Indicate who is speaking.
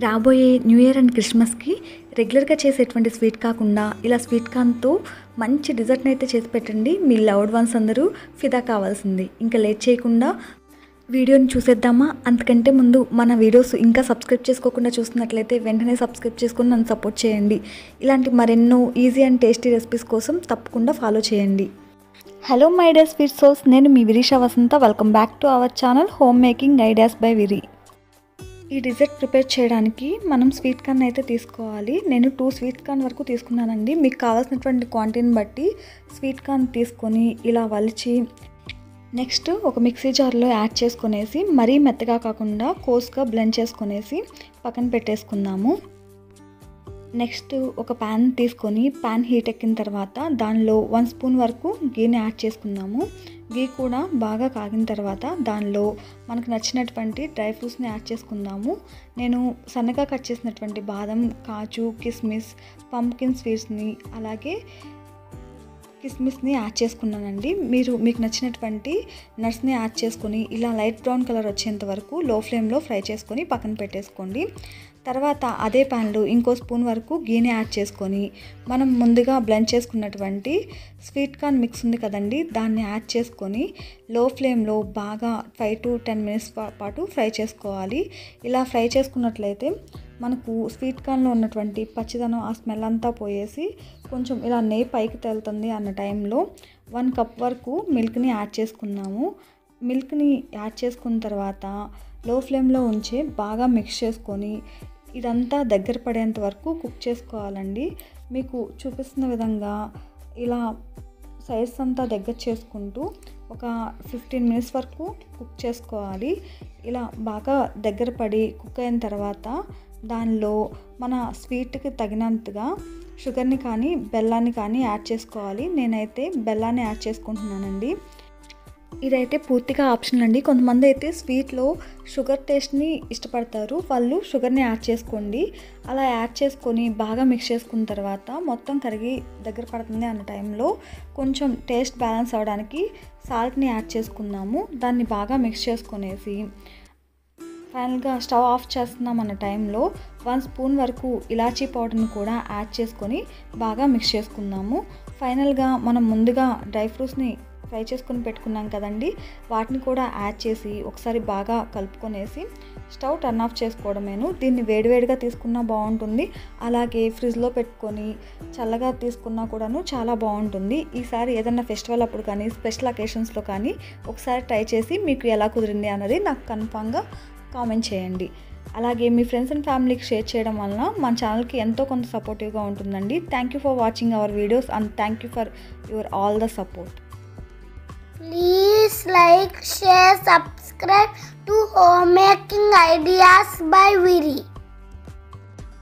Speaker 1: రాబోయే new year and క్రిస్మస్కి రెగ్యులర్గా చేసేటువంటి స్వీట్ కాకుండా ఇలా స్వీట్ కార్న్తో మంచి డిజర్ట్ని అయితే చేసి పెట్టండి. మీ లవ్డ్ వన్స్ అందరూ ఫిదా కావాల్సింది. ఇంకా లేట్ చేయకుండా వీడియోని చూసేద్దామా? అంతకంటే ముందు మన వీడియోస్ ఇంకా సబ్స్క్రైబ్ చేసుకోకుండా చూస్తున్నట్లయితే వెంటనే సబ్స్క్రైబ్ చేసుకొని నన్ను సపోర్ట్ చేయండి. ఇలాంటి మరెన్నో ఈజీ అండ్ టేస్టీ రెసిపీస్ కోసం తప్పకుండా ఫాలో చేయండి. Hello my dear sweet souls, నేను మీ Virisha Vasantha. Welcome back to our channel home making ideas by Viri. ఈ డిజర్ట్ ప్రిపేర్ చేయడానికి మనం స్వీట్ కార్న్ అయితే తీసుకోవాలి. నేను 2 స్వీట్ కార్న్ వరకు తీసుకున్నానండి. మీకు కావాల్సినటువంటి క్వాంటిటీని బట్టి స్వీట్ కార్న్ తీసుకొని ఇలా వలిచి నెక్స్ట్ ఒక మిక్సీ జార్లో యాడ్ చేసుకునేసి మరీ మెత్తగా కాకుండా కోర్స్గా బ్లెండ్ చేసుకునేసి పక్కన పెట్టేసుకుందాము. నెక్స్ట్ ఒక ప్యాన్ తీసుకొని ప్యాన్ హీట్ ఎక్కిన తర్వాత దానిలో 1 స్పూన్ వరకు గీని యాడ్ చేసుకుందాము. గీ కూడా బాగా కాగిన తర్వాత దానిలో మనకు నచ్చినటువంటి డ్రై ఫ్రూట్స్ని యాడ్ చేసుకుందాము. నేను సన్నగా కట్ చేసినటువంటి బాదం, కాజు, కిస్మిస్, పంప్కిన్ స్వీట్స్ని అలాగే కిస్మిస్ని యాడ్ చేసుకున్నానండి. మీకు నచ్చినటువంటి నట్స్ని యాడ్ చేసుకొని ఇలా లైట్ బ్రౌన్ కలర్ వచ్చేంత వరకు లో ఫ్లేమ్లో ఫ్రై చేసుకొని పక్కన పెట్టేసుకోండి. తర్వాత అదే ప్యాన్లో ఇంకో స్పూన్ వరకు గీని యాడ్ చేసుకొని మనం ముందుగా బ్లెండ్ చేసుకున్నటువంటి స్వీట్ కార్న్ మిక్స్ ఉంది కదండి, దాన్ని యాడ్ చేసుకొని లో ఫ్లేమ్లో బాగా 5 to 10 మినిట్స్ పాటు ఫ్రై చేసుకోవాలి. ఇలా ఫ్రై చేసుకున్నట్లయితే మనకు స్వీట్ కార్న్లో ఉన్నటువంటి పచ్చిదనం ఆ స్మెల్ అంతా పోయేసి కొంచెం ఇలా నెయ్యి పైకి తేలుతుంది అన్న టైంలో 1 కప్ వరకు మిల్క్ని యాడ్ చేసుకున్నాము. మిల్క్ని యాడ్ చేసుకున్న తర్వాత లో ఫ్లేమ్లో ఉంచి బాగా మిక్స్ చేసుకొని ఇదంతా దగ్గర పడేంత వరకు కుక్ చేసుకోవాలండి. మీకు చూపిస్తున్న విధంగా ఇలా సైడ్స్ అంతా దగ్గర చేసుకుంటూ ఒక 15 మినిట్స్ వరకు కుక్ చేసుకోవాలి. ఇలా బాగా దగ్గర పడి కుక్ అయిన తర్వాత దానిలో మన స్వీట్కి తగినంతగా షుగర్ని కానీ బెల్లాన్ని కానీ యాడ్ చేసుకోవాలి. నేనైతే బెల్లాన్ని యాడ్ చేసుకుంటున్నానండి. ఇదైతే పూర్తిగా ఆప్షనల్ అండి. కొంతమంది అయితే స్వీట్లో షుగర్ టేస్ట్ని ఇష్టపడతారు, వాళ్ళు షుగర్ని యాడ్ చేసుకోండి. అలా యాడ్ చేసుకొని బాగా మిక్స్ చేసుకున్న తర్వాత మొత్తం కరిగి దగ్గర పడుతుంది అన్న టైంలో కొంచెం టేస్ట్ బ్యాలెన్స్ అవ్వడానికి సాల్ట్ని యాడ్ చేసుకుందాము. దాన్ని బాగా మిక్స్ చేసుకునేసి ఫైనల్గా స్టవ్ ఆఫ్ చేస్తున్నాం అన్న టైంలో 1 స్పూన్ వరకు ఇలాచీ పౌడర్ని కూడా యాడ్ చేసుకొని బాగా మిక్స్ చేసుకుందాము. ఫైనల్గా మనం ముందుగా డ్రై ఫ్రూట్స్ని ఫ్రై చేసుకొని పెట్టుకున్నాం కదండి, వాటిని కూడా యాడ్ చేసి ఒకసారి బాగా కలుపుకొనేసి స్టవ్ టర్న్ ఆఫ్ చేసుకోవడమేను. దీన్ని వేడివేడిగా తీసుకున్నా బాగుంటుంది, అలాగే ఫ్రిడ్జ్లో పెట్టుకొని చల్లగా తీసుకున్నా కూడాను చాలా బాగుంటుంది. ఈసారి ఏదైనా ఫెస్టివల్ అప్పుడు కానీ స్పెషల్ అకేషన్స్లో కానీ ఒకసారి ట్రై చేసి మీకు ఎలా కుదిరింది అన్నది నాకు కన్ఫామ్గా కామెంట్ చేయండి. అలాగే మీ ఫ్రెండ్స్ అండ్ ఫ్యామిలీకి షేర్ చేయడం వలన మన ఛానల్కి ఎంతో కొంత సపోర్టివ్గా ఉంటుందండి. Thank you for watching our videos and thank you for your all the support.
Speaker 2: Please like, share, subscribe to Home Making Ideas by Viri.